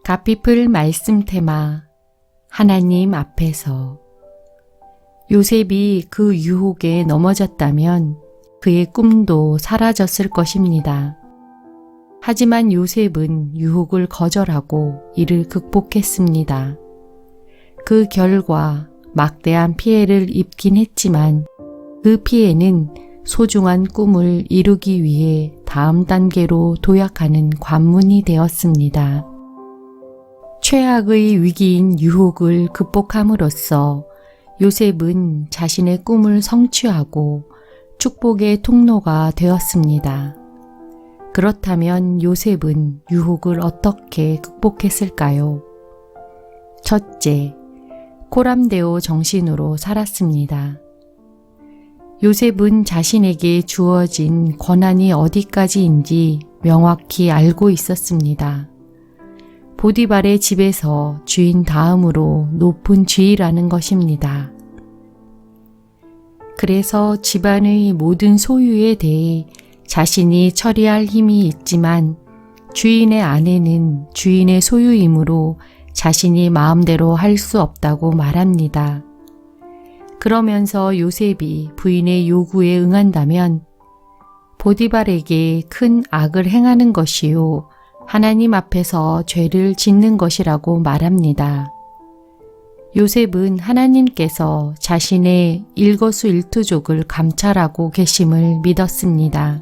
가피풀 말씀 테마 하나님 앞에서 요셉이 그 유혹에 넘어졌다면 그의 꿈도 사라졌을 것입니다. 하지만 요셉은 유혹을 거절하고 이를 극복했습니다. 그 결과 막대한 피해를 입긴 했지만 그 피해는 소중한 꿈을 이루기 위해 다음 단계로 도약하는 관문이 되었습니다. 최악의 위기인 유혹을 극복함으로써 요셉은 자신의 꿈을 성취하고 축복의 통로가 되었습니다. 그렇다면 요셉은 유혹을 어떻게 극복했을까요? 첫째, 코람데오 정신으로 살았습니다. 요셉은 자신에게 주어진 권한이 어디까지인지 명확히 알고 있었습니다. 보디발의 집에서 주인 다음으로 높은 지위라는 것입니다. 그래서 집안의 모든 소유에 대해 자신이 처리할 힘이 있지만 주인의 아내는 주인의 소유이므로 자신이 마음대로 할 수 없다고 말합니다. 그러면서 요셉이 부인의 요구에 응한다면 보디발에게 큰 악을 행하는 것이요 하나님 앞에서 죄를 짓는 것이라고 말합니다. 요셉은 하나님께서 자신의 일거수일투족을 감찰하고 계심을 믿었습니다.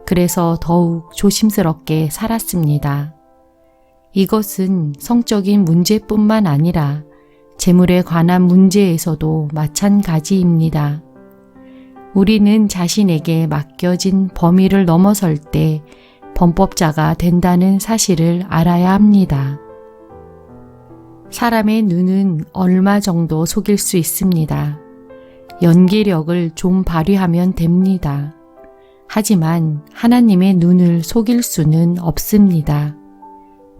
그래서 더욱 조심스럽게 살았습니다. 이것은 성적인 문제뿐만 아니라 재물에 관한 문제에서도 마찬가지입니다. 우리는 자신에게 맡겨진 범위를 넘어설 때 범법자가 된다는 사실을 알아야 합니다. 사람의 눈은 얼마 정도 속일 수 있습니다. 연기력을 좀 발휘하면 됩니다. 하지만 하나님의 눈을 속일 수는 없습니다.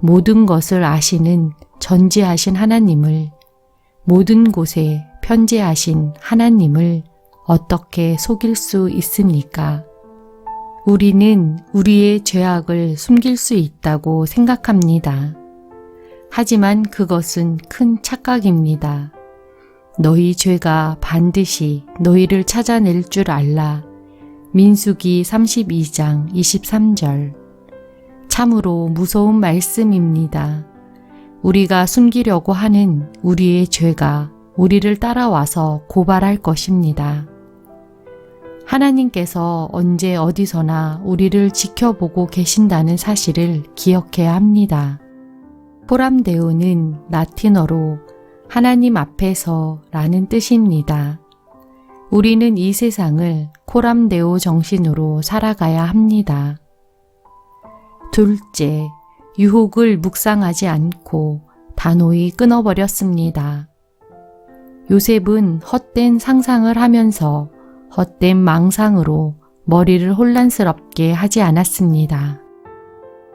모든 것을 아시는 전지하신 하나님을, 모든 곳에 편재하신 하나님을 어떻게 속일 수 있습니까? 우리는 우리의 죄악을 숨길 수 있다고 생각합니다. 하지만 그것은 큰 착각입니다. 너희 죄가 반드시 너희를 찾아낼 줄 알라. 민수기 32장 23절. 참으로 무서운 말씀입니다. 우리가 숨기려고 하는 우리의 죄가 우리를 따라와서 고발할 것입니다. 하나님께서 언제 어디서나 우리를 지켜보고 계신다는 사실을 기억해야 합니다. 코람데오는 라틴어로 하나님 앞에서 라는 뜻입니다. 우리는 이 세상을 코람데오 정신으로 살아가야 합니다. 둘째, 유혹을 묵상하지 않고 단호히 끊어버렸습니다. 요셉은 헛된 상상을 하면서 헛된 망상으로 머리를 혼란스럽게 하지 않았습니다.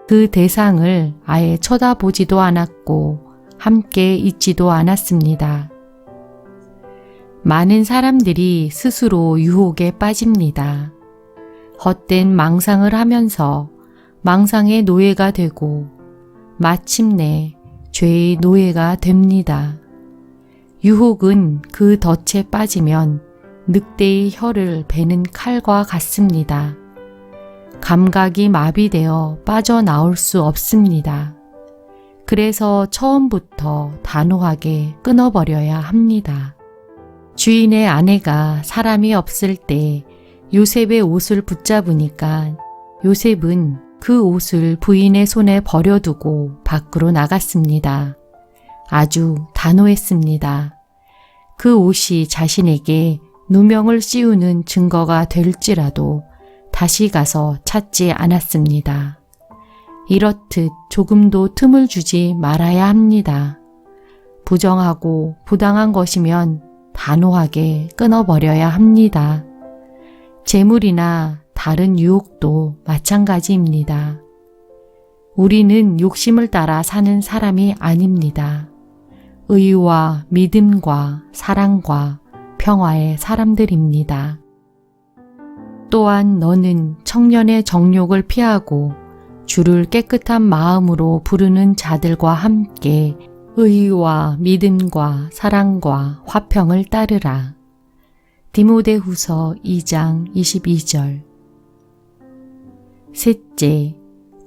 그 대상을 아예 쳐다보지도 않았고 함께 있지도 않았습니다. 많은 사람들이 스스로 유혹에 빠집니다. 헛된 망상을 하면서 망상의 노예가 되고 마침내 죄의 노예가 됩니다. 유혹은 그 덫에 빠지면 늑대의 혀를 베는 칼과 같습니다. 감각이 마비되어 빠져나올 수 없습니다. 그래서 처음부터 단호하게 끊어버려야 합니다. 주인의 아내가 사람이 없을 때 요셉의 옷을 붙잡으니까 요셉은 그 옷을 부인의 손에 버려두고 밖으로 나갔습니다. 아주 단호했습니다. 그 옷이 자신에게 누명을 씌우는 증거가 될지라도 다시 가서 찾지 않았습니다. 이렇듯 조금도 틈을 주지 말아야 합니다. 부정하고 부당한 것이면 단호하게 끊어버려야 합니다. 재물이나 다른 유혹도 마찬가지입니다. 우리는 욕심을 따라 사는 사람이 아닙니다. 의와 믿음과 사랑과 평화의 사람들입니다. 또한 너는 청년의 정욕을 피하고 주를 깨끗한 마음으로 부르는 자들과 함께 의와 믿음과 사랑과 화평을 따르라. 디모데후서 2장 22절. 셋째,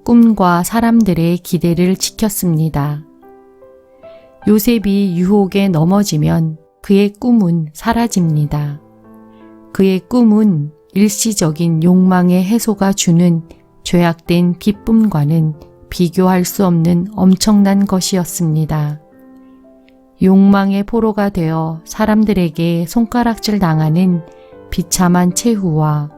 꿈과 사람들의 기대를 지켰습니다. 요셉이 유혹에 넘어지면 그의 꿈은 사라집니다. 그의 꿈은 일시적인 욕망의 해소가 주는 죄악된 기쁨과는 비교할 수 없는 엄청난 것이었습니다. 욕망의 포로가 되어 사람들에게 손가락질 당하는 비참한 최후와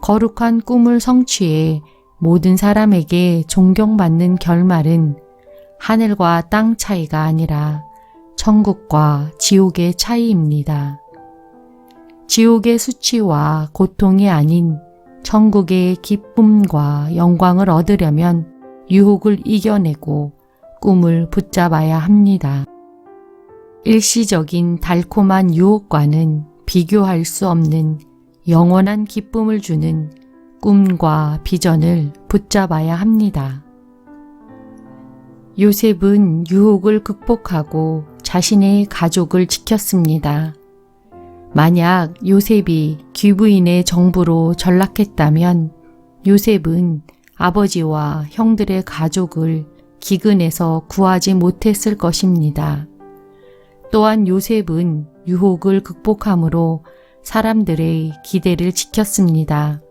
거룩한 꿈을 성취해 모든 사람에게 존경받는 결말은 하늘과 땅 차이가 아니라 천국과 지옥의 차이입니다. 지옥의 수치와 고통이 아닌 천국의 기쁨과 영광을 얻으려면 유혹을 이겨내고 꿈을 붙잡아야 합니다. 일시적인 달콤한 유혹과는 비교할 수 없는 영원한 기쁨을 주는 꿈과 비전을 붙잡아야 합니다. 요셉은 유혹을 극복하고 자신의 가족을 지켰습니다. 만약 요셉이 귀부인의 정부로 전락했다면 요셉은 아버지와 형들의 가족을 기근에서 구하지 못했을 것입니다. 또한 요셉은 유혹을 극복함으로 사람들의 기대를 지켰습니다.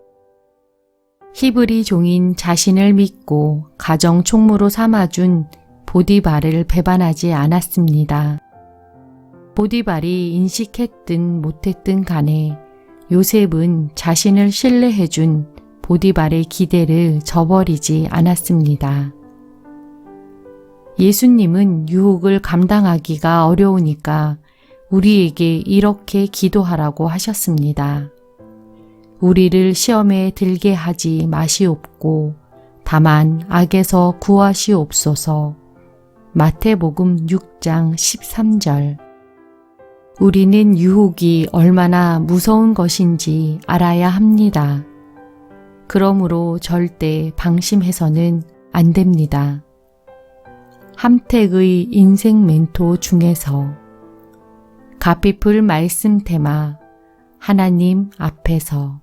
히브리 종인 자신을 믿고 가정 총무로 삼아준 보디발을 배반하지 않았습니다. 보디발이 인식했든 못했든 간에 요셉은 자신을 신뢰해준 보디발의 기대를 저버리지 않았습니다. 예수님은 유혹을 감당하기가 어려우니까 우리에게 이렇게 기도하라고 하셨습니다. 우리를 시험에 들게 하지 마시옵고 다만 악에서 구하시옵소서. 마태복음 6장 13절. 우리는 유혹이 얼마나 무서운 것인지 알아야 합니다. 그러므로 절대 방심해서는 안 됩니다. 함택의 인생 멘토 중에서 가피풀 말씀 테마 하나님 앞에서